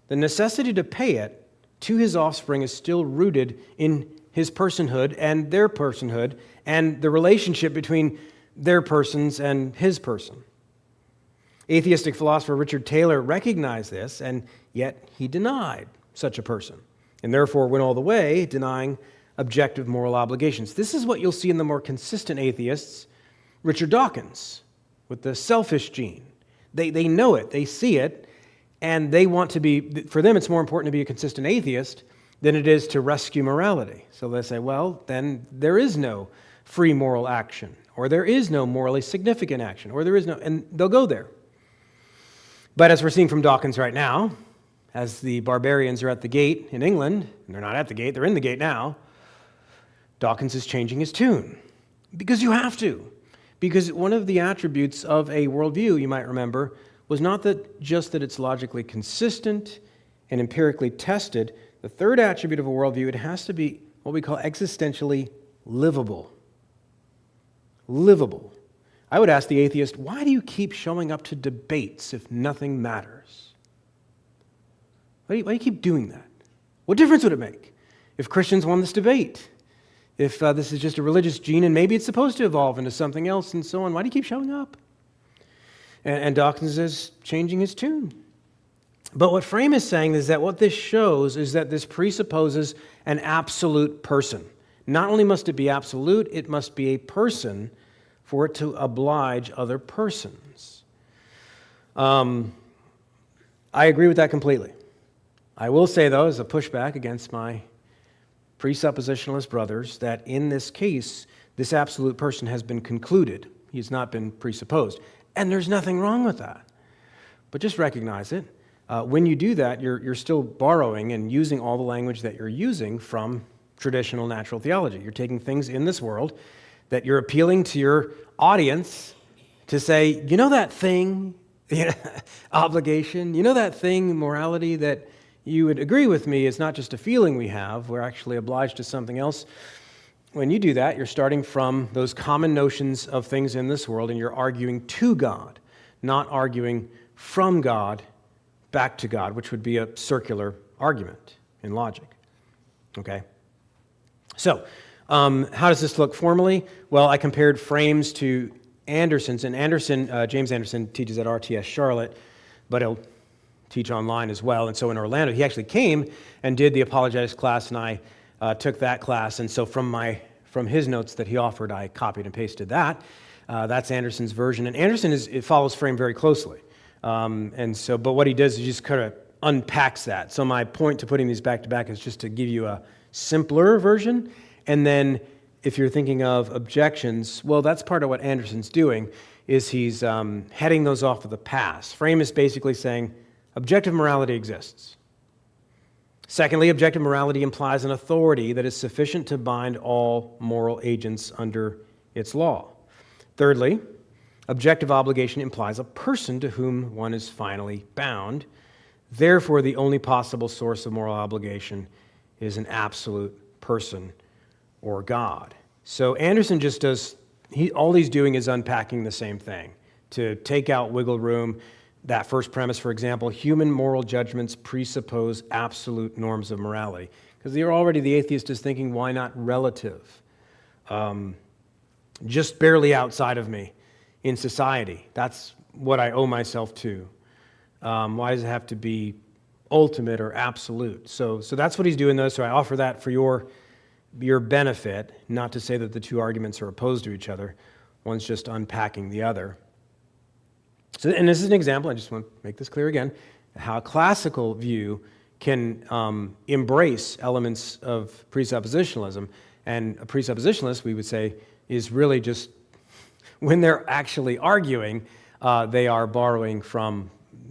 the necessity to pay it to his offspring is still rooted in his personhood and their personhood and the relationship between their persons and his person. Atheistic philosopher Richard Taylor recognized this, and yet he denied such a person, and therefore went all the way denying objective moral obligations. This is what you'll see in the more consistent atheists, Richard Dawkins, with the selfish gene. They know it, they see it, and they want to be, for them it's more important to be a consistent atheist than it is to rescue morality. So they say, well, then there is no free moral action, or there is no morally significant action, or there is no, and they'll go there. But as we're seeing from Dawkins right now, as the barbarians are at the gate in England, and they're not at the gate, they're in the gate now, Dawkins is changing his tune. Because you have to. Because one of the attributes of a worldview, you might remember, was not that just that it's logically consistent and empirically tested. The third attribute of a worldview, it has to be what we call existentially livable. Livable. I would ask the atheist, why do you keep showing up to debates if nothing matters? Why do you keep doing that? What difference would it make if Christians won this debate? If this is just a religious gene and maybe it's supposed to evolve into something else and so on, why do you keep showing up? And Dawkins is changing his tune. But what Frame is saying is that what this shows is that this presupposes an absolute person. Not only must it be absolute, it must be a person for it to oblige other persons. I agree with that completely. I will say, though, as a pushback against my presuppositionalist brothers, that in this case, this absolute person has been concluded. He has not been presupposed. And there's nothing wrong with that. But just recognize it. When you do that, you're still borrowing and using all the language that you're using from traditional natural theology. You're taking things in this world that you're appealing to your audience to say, you know that thing, obligation, you know that thing, morality, that you would agree with me is not just a feeling we have, we're actually obliged to something else. When you do that, you're starting from those common notions of things in this world, and you're arguing to God, not arguing from God back to God, which would be a circular argument in logic. Okay? So, how does this look formally? Well, I compared Frame's to Anderson's, and James Anderson teaches at RTS Charlotte, but he'll teach online as well. And so in Orlando, he actually came and did the apologetics class, and I took that class. And so from his notes that he offered, I copied and pasted that. That's Anderson's version, and it follows Frame very closely. But what he does is he just kind of unpacks that. So my point to putting these back to back is just to give you a simpler version. And then if you're thinking of objections, well, that's part of what Anderson's doing, is he's heading those off of the past. Frame is basically saying objective morality exists. Secondly, objective morality implies an authority that is sufficient to bind all moral agents under its law. Thirdly, objective obligation implies a person to whom one is finally bound. Therefore, the only possible source of moral obligation is an absolute person or God. So Anderson just does, all he's doing is unpacking the same thing. To take out wiggle room, that first premise, for example, human moral judgments presuppose absolute norms of morality. Because the atheist is thinking, why not relative? Just barely outside of me in society. That's what I owe myself to. Why does it have to be ultimate or absolute? So that's what he's doing, though. So I offer that for your benefit, not to say that the two arguments are opposed to each other. One's just unpacking the other. So, and this is an example, I just want to make this clear again, how a classical view can embrace elements of presuppositionalism. And a presuppositionalist, we would say, is really just, when they're actually arguing, they are borrowing from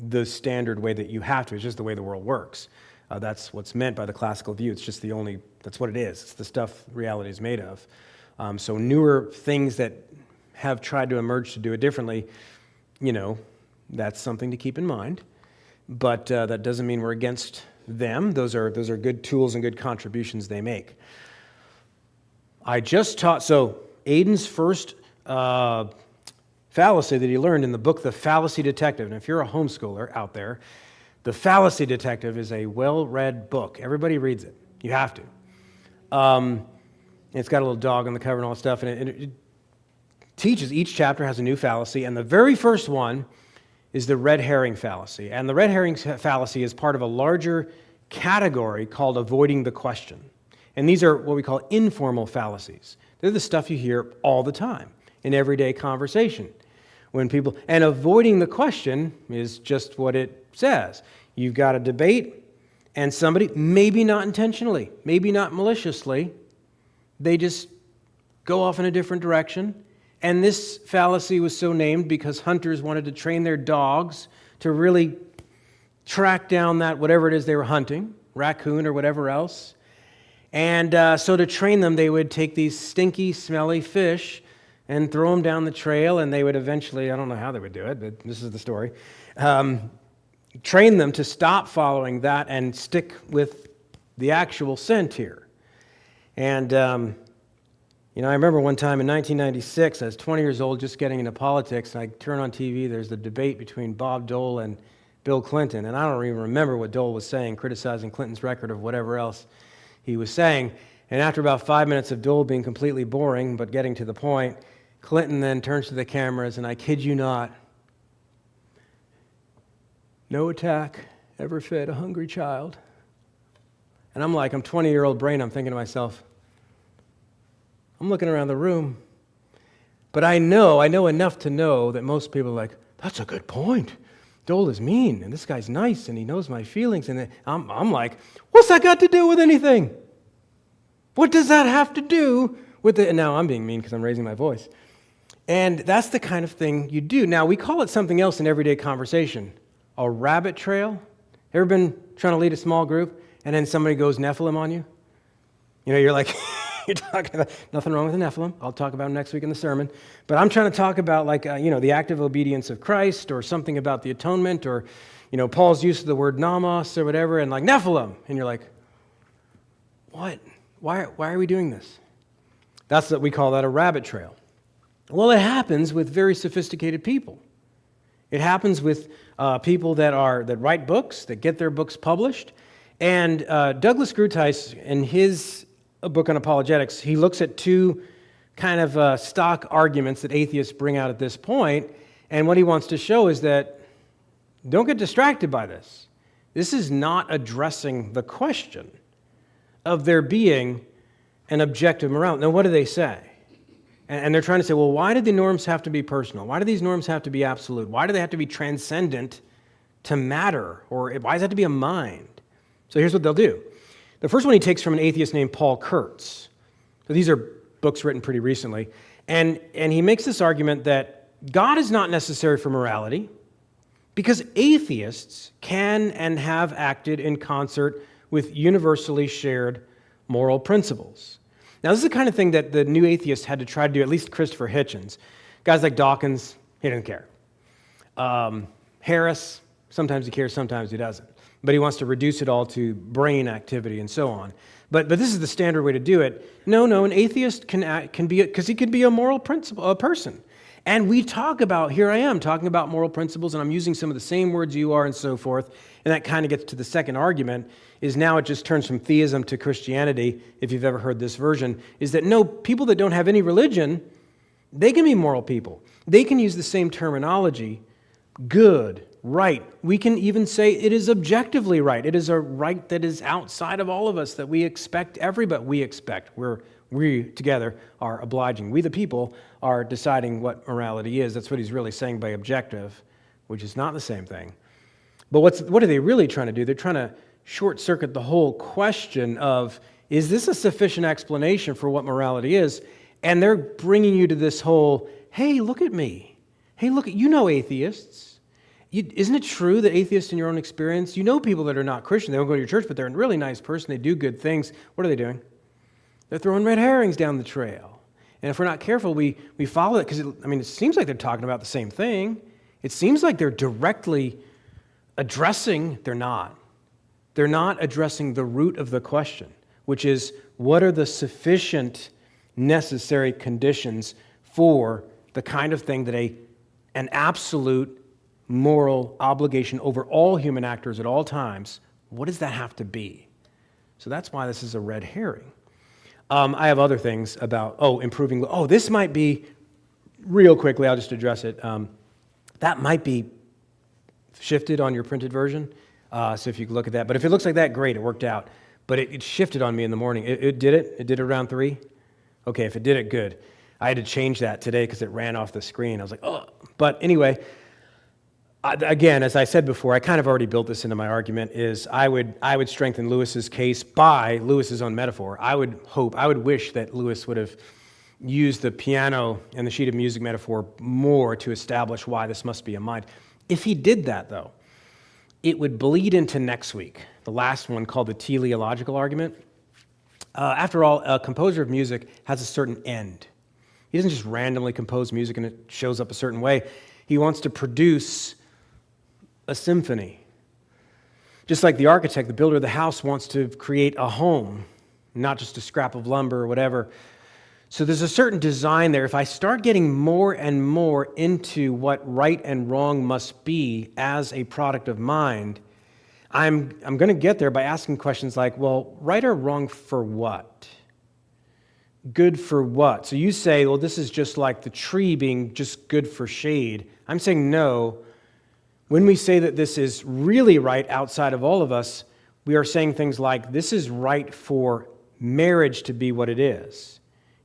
the standard way that you have to. It's just the way the world works. That's what's meant by the classical view. It's just that's what it is. It's the stuff reality is made of. So newer things that have tried to emerge to do it differently, that's something to keep in mind. But that doesn't mean we're against them. Those are good tools and good contributions they make. I just taught, so Aiden's first fallacy that he learned in the book, The Fallacy Detective. And if you're a homeschooler out there, The Fallacy Detective is a well-read book. Everybody reads it. You have to. It's got a little dog on the cover and all that stuff, and it teaches, each chapter has a new fallacy, and the very first one is the red herring fallacy. And the red herring fallacy is part of a larger category called avoiding the question. And these are what we call informal fallacies. They're the stuff you hear all the time in everyday conversation. And avoiding the question is just what it says. You've got a debate, and somebody, maybe not intentionally, maybe not maliciously, they just go off in a different direction. And this fallacy was so named because hunters wanted to train their dogs to really track down that whatever it is they were hunting, raccoon or whatever else. And so to train them, they would take these stinky, smelly fish and throw them down the trail, and they would eventually, I don't know how they would do it, but this is the story, train them to stop following that and stick with the actual scent here. And I remember one time in 1996, I was 20 years old, just getting into politics, and I turn on TV, there's the debate between Bob Dole and Bill Clinton, and I don't even remember what Dole was saying, criticizing Clinton's record of whatever else he was saying. And after about 5 minutes of Dole being completely boring, but getting to the point, Clinton then turns to the cameras, and I kid you not, no attack ever fed a hungry child. And I'm 20-year-old brain, I'm thinking to myself, I'm looking around the room, but I know enough to know that most people are like, that's a good point. Dole is mean, and this guy's nice, and he knows my feelings. And I'm like, what's that got to do with anything? What does that have to do with it? And now I'm being mean because I'm raising my voice. And that's the kind of thing you do. Now, we call it something else in everyday conversation, a rabbit trail. Ever been trying to lead a small group, and then somebody goes Nephilim on you? You're like... You're talking about nothing wrong with the Nephilim. I'll talk about them next week in the sermon. But I'm trying to talk about the active obedience of Christ, or something about the atonement, or Paul's use of the word namas or whatever, and Nephilim. And you're like, what? Why are we doing this? That's what we call that a rabbit trail. Well, it happens with very sophisticated people. It happens with people that write books, that get their books published. And Douglas Groothuis, in his a book on apologetics, he looks at two kind of stock arguments that atheists bring out at this point, and what he wants to show is that don't get distracted by this. This is not addressing the question of there being an objective morality. Now, what do they say? And they're trying to say, well, why did the norms have to be personal? Why do these norms have to be absolute? Why do they have to be transcendent to matter? Or why does it have to be a mind? So here's what they'll do. The first one he takes from an atheist named Paul Kurtz. So these are books written pretty recently. And he makes this argument that God is not necessary for morality because atheists can and have acted in concert with universally shared moral principles. Now, this is the kind of thing that the new atheists had to try to do, at least Christopher Hitchens. Guys like Dawkins, he didn't care. Harris, sometimes he cares, sometimes he doesn't. but he wants to reduce it all to brain activity and so on. But this is the standard way to do it. No, an atheist can be, because he can be a moral person. And we talk about, here I am talking about moral principles, and I'm using some of the same words you are and so forth, and that kind of gets to the second argument, is now it just turns from theism to Christianity, if you've ever heard this version, is that no, people that don't have any religion, they can be moral people. They can use the same terminology, good, right. We can even say it is objectively right. It is a right that is outside of all of us, that we expect everybody, we together are obliging. We, the people, are deciding what morality is. That's what he's really saying by objective, which is not the same thing. But what are they really trying to do? They're trying to short-circuit the whole question of, is this a sufficient explanation for what morality is? And they're bringing you to this whole, hey, look at me. Hey, look at, you know atheists. Isn't it true that atheists in your own experience, you know people that are not Christian, they don't go to your church, but they're a really nice person, they do good things. What are they doing? They're throwing red herrings down the trail. And if we're not careful, we follow it, because it seems like they're talking about the same thing. It seems like they're directly addressing, they're not. They're not addressing the root of the question, which is, what are the sufficient necessary conditions for the kind of thing that an absolute moral obligation over all human actors at all times, what does that have to be? So that's why this is a red herring. I have other things about, improving. This might be, real quickly, I'll just address it. That might be shifted on your printed version, so if you could look at that. But if it looks like that, great, it worked out. But it shifted on me in the morning. It did it? It did it around 3? Okay, if it did it, good. I had to change that today because it ran off the screen. I was like, oh. But anyway, again, as I said before, I kind of already built this into my argument, is I would strengthen Lewis's case by Lewis's own metaphor. I would wish that Lewis would have used the piano and the sheet of music metaphor more to establish why this must be a mind. If he did that, though, it would bleed into next week, the last one called the teleological argument. After all, a composer of music has a certain end. He doesn't just randomly compose music and it shows up a certain way. He wants to produce a symphony. Just like the architect, the builder of the house wants to create a home, not just a scrap of lumber or whatever. So there's a certain design there. If I start getting more and more into what right and wrong must be as a product of mind, I'm going to get there by asking questions like, well, right or wrong for what? Good for what? So you say, well, this is just like the tree being just good for shade. I'm saying no. When we say that this is really right outside of all of us, we are saying things like, this is right for marriage to be what it is.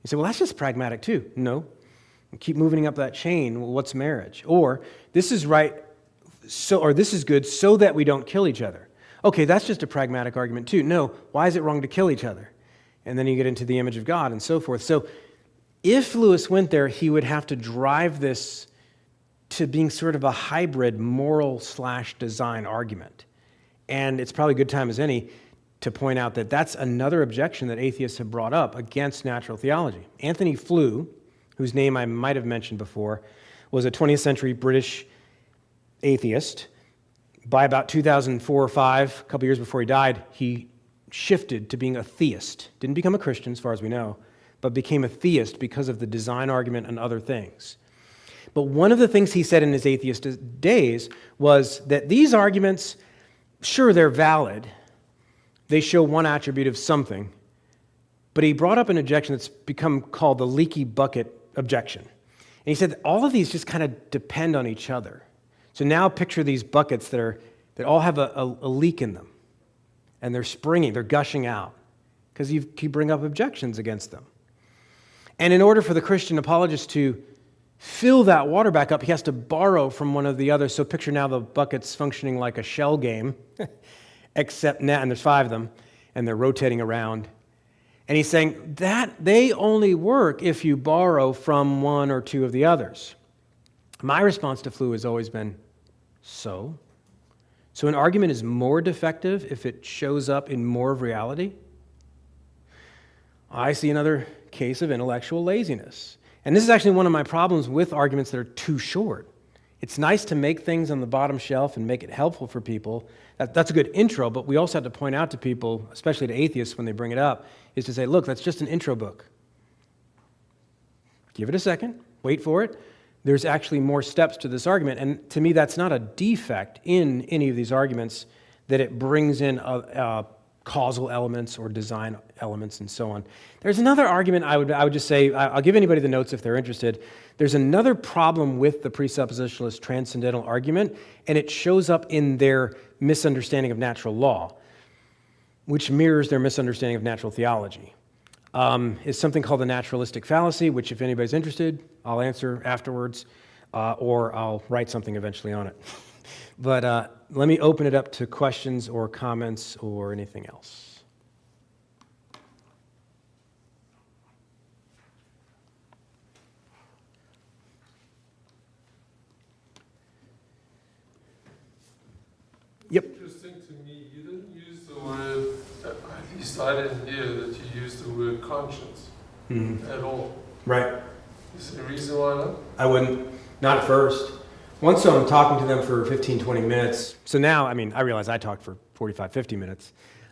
You say, well, that's just pragmatic too. No. Keep moving up that chain. Well, what's marriage? Or this is right, or this is good so that we don't kill each other. Okay, that's just a pragmatic argument too. No, why is it wrong to kill each other? And then you get into the image of God and so forth. So if Lewis went there, he would have to drive this to being sort of a hybrid moral/design argument. And it's probably a good time as any to point out that that's another objection that atheists have brought up against natural theology. Anthony Flew, whose name I might have mentioned before, was a 20th century British atheist. By about 2004 or 5, a couple years before he died, he shifted to being a theist. Didn't become a Christian, as far as we know, but became a theist because of the design argument and other things. But one of the things he said in his atheist days was that these arguments, sure, they're valid. They show one attribute of something. But he brought up an objection that's become called the leaky bucket objection. And he said that all of these just kind of depend on each other. So now picture these buckets that all have a leak in them. And they're springing, they're gushing out. Because you bring up objections against them. And in order for the Christian apologist to fill that water back up, he has to borrow from one of the others. So picture now the buckets functioning like a shell game, except now, and there's 5 of them, and they're rotating around. And he's saying that they only work if you borrow from one or two of the others. My response to Flew has always been, so an argument is more defective if it shows up in more of reality? I see another case of intellectual laziness. And this is actually one of my problems with arguments that are too short, It's nice to make things on the bottom shelf and make it helpful for people. That's a good intro, but we also have to point out to people, especially to atheists when they bring it up, is to say, look, that's just an intro book. Give it a second, wait for it. There's actually more steps to this argument, and to me that's not a defect in any of these arguments, that it brings in causal elements or design elements and so on. There's another argument I would just say, I'll give anybody the notes if they're interested. There's another problem with the presuppositionalist transcendental argument, and it shows up in their misunderstanding of natural law, which mirrors their misunderstanding of natural theology. Is something called the naturalistic fallacy, which if anybody's interested, I'll answer afterwards, or I'll write something eventually on it. But let me open it up to questions or comments or anything else. Yep. Interesting to me, you didn't use the word, at least I didn't hear that you used the word conscience at all. Right. Is there a reason why not? I wouldn't. Not at first. Once I'm talking to them for 15, 20 minutes. So now, I realize I talked for 45, 50 minutes.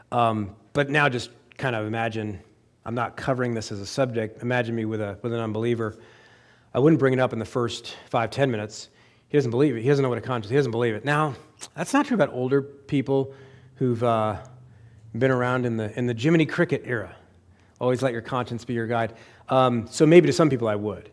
But now just kind of imagine, I'm not covering this as a subject. Imagine me with an unbeliever. I wouldn't bring it up in the first 5, 10 minutes. He doesn't believe it. He doesn't know what a conscience is. He doesn't believe it. Now, that's not true about older people who've been around in the Jiminy Cricket era. Always let your conscience be your guide. So maybe to some people I would.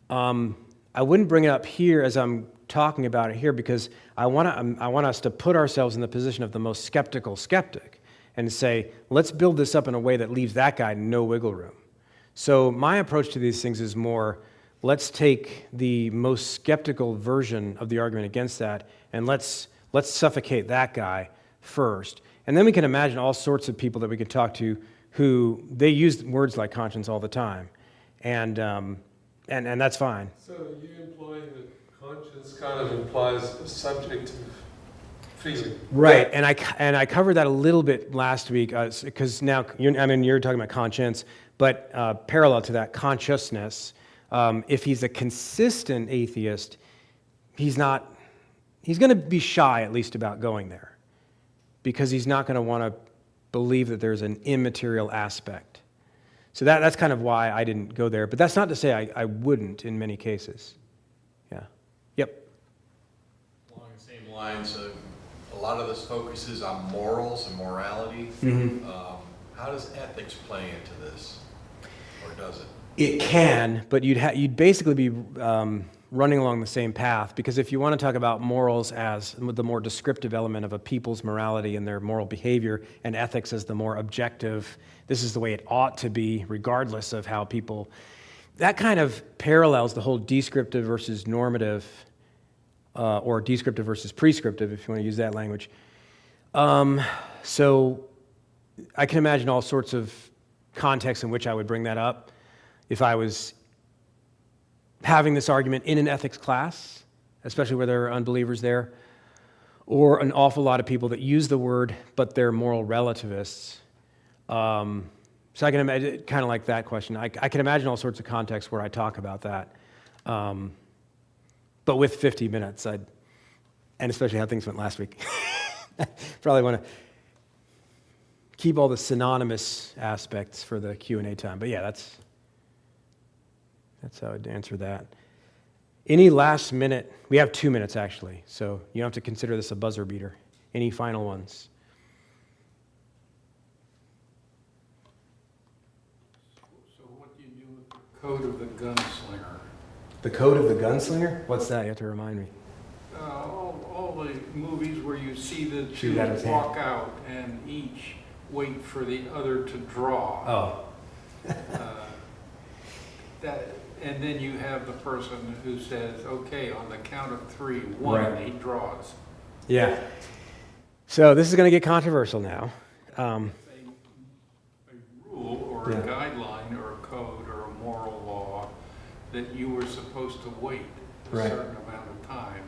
I wouldn't bring it up here as I'm talking about it here, because I want us to put ourselves in the position of the most skeptical skeptic and say, let's build this up in a way that leaves that guy no wiggle room. So my approach to these things is more, let's take the most skeptical version of the argument against that, and let's suffocate that guy first. And then we can imagine all sorts of people that we could talk to who they use words like conscience all the time. And that's fine. So are you implying that conscience kind of implies a subjective feeling? Right, and I covered that a little bit last week, because now, you're talking about conscience, but parallel to that, consciousness, if he's a consistent atheist, he's going to be shy at least about going there, because he's not going to want to believe that there's an immaterial aspect. So that's kind of why I didn't go there. But that's not to say I wouldn't in many cases. Yeah. Yep. Along the same lines, a lot of this focuses on morals and morality. Mm-hmm. How does ethics play into this, or does it? It can, but you'd basically be running along the same path, because if you want to talk about morals as the more descriptive element of a people's morality and their moral behavior, and ethics as the more objective, this is the way it ought to be regardless of how people, that kind of parallels the whole descriptive versus normative, or descriptive versus prescriptive, if you want to use that language. So I can imagine all sorts of contexts in which I would bring that up if I was having this argument in an ethics class, especially where there are unbelievers there, or an awful lot of people that use the word, but they're moral relativists. So I can imagine, kind of like that question, I can imagine all sorts of contexts where I talk about that. But with 50 minutes, and especially how things went last week, probably want to keep all the synonymous aspects for the Q&A time. But yeah, that's how I'd answer that. Any last minute, we have 2 minutes actually, so you don't have to consider this a buzzer beater. Any final ones? So what do you do with the code of the gunslinger? The Code of the Gunslinger? What's that? You have to remind me. All the movies where you see the Shoot two at his walk out and each wait for the other to draw. Oh. And then you have the person who says, okay, on the count of 3, 1, Right. he draws. Yeah. So this is going to get controversial now. A rule or Yeah. a guideline or a code or a moral law that you were supposed to wait a Right. certain amount of time.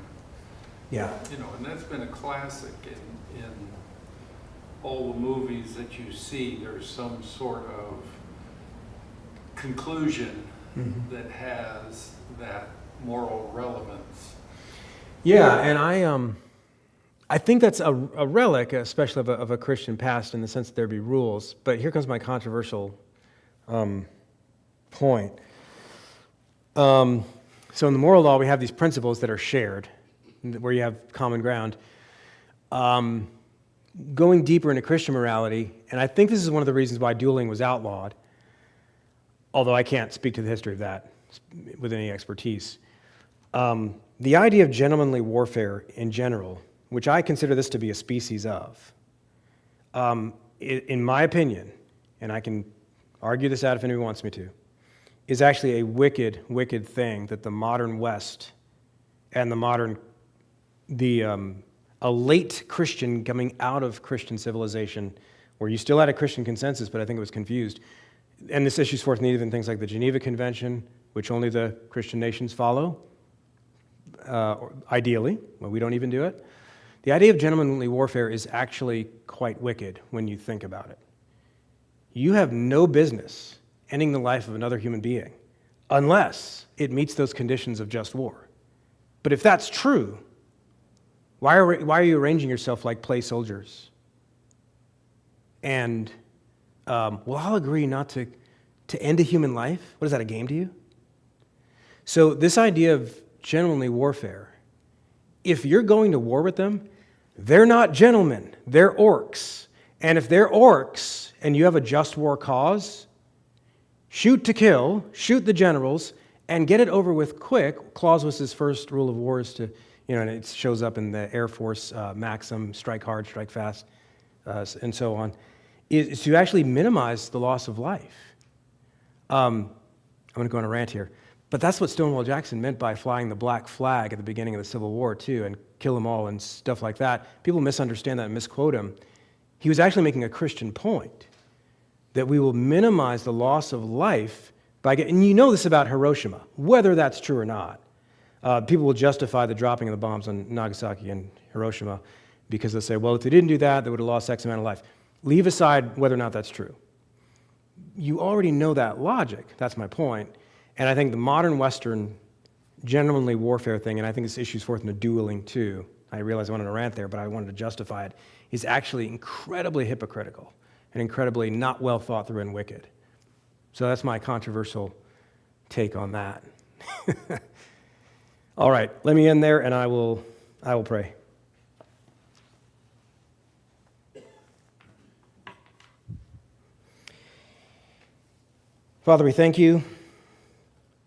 Yeah. And that's been a classic in all the movies that you see. There's some sort of conclusion Mm-hmm. that has that moral relevance. Yeah, and I think that's a relic, especially of a Christian past, in the sense that there be rules. But here comes my controversial point. So in the moral law, we have these principles that are shared, where you have common ground. Going deeper into Christian morality, and I think this is one of the reasons why dueling was outlawed, although I can't speak to the history of that with any expertise. The idea of gentlemanly warfare in general, which I consider this to be a species of, in my opinion, and I can argue this out if anyone wants me to, is actually a wicked, wicked thing that the modern West and a late Christian coming out of Christian civilization, where you still had a Christian consensus, but I think it was confused. And this issues forth in even things like the Geneva Convention, which only the Christian nations follow, ideally, but we don't even do it. The idea of gentlemanly warfare is actually quite wicked when you think about it. You have no business ending the life of another human being unless it meets those conditions of just war. But if that's true, why are you arranging yourself like play soldiers? And, well, I'll agree not to end a human life. What is that, a game to you? So this idea of gentlemanly warfare, if you're going to war with them, they're not gentlemen, they're orcs. And if they're orcs and you have a just war cause, shoot to kill, shoot the generals, and get it over with quick. Clausewitz' first rule of war is to, and it shows up in the Air Force maxim, strike hard, strike fast, and so on, is to actually minimize the loss of life. I'm going to go on a rant here, but that's what Stonewall Jackson meant by flying the black flag at the beginning of the Civil War, too, and kill them all and stuff like that. People misunderstand that and misquote him. He was actually making a Christian point, that we will minimize the loss of life by and you know this about Hiroshima, whether that's true or not. People will justify the dropping of the bombs on Nagasaki and Hiroshima because they'll say, well, if they didn't do that, they would have lost X amount of life. Leave aside whether or not that's true. You already know that logic. That's my point. And I think the modern Western gentlemanly warfare thing, and I think this issues forth in the dueling too, I realize I went on a rant there, but I wanted to justify it, is actually incredibly hypocritical and incredibly not well thought through and wicked. So that's my controversial take on that. All right, let me end there, and I will pray. Father, we thank you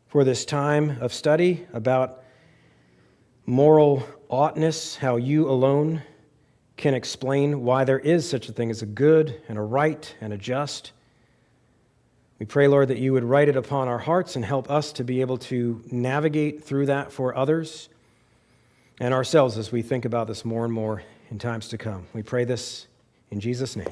for this time of study about moral oughtness, how you alone can explain why there is such a thing as a good and a right and a just. We pray, Lord, that you would write it upon our hearts and help us to be able to navigate through that for others and ourselves as we think about this more and more in times to come. We pray this in Jesus' name.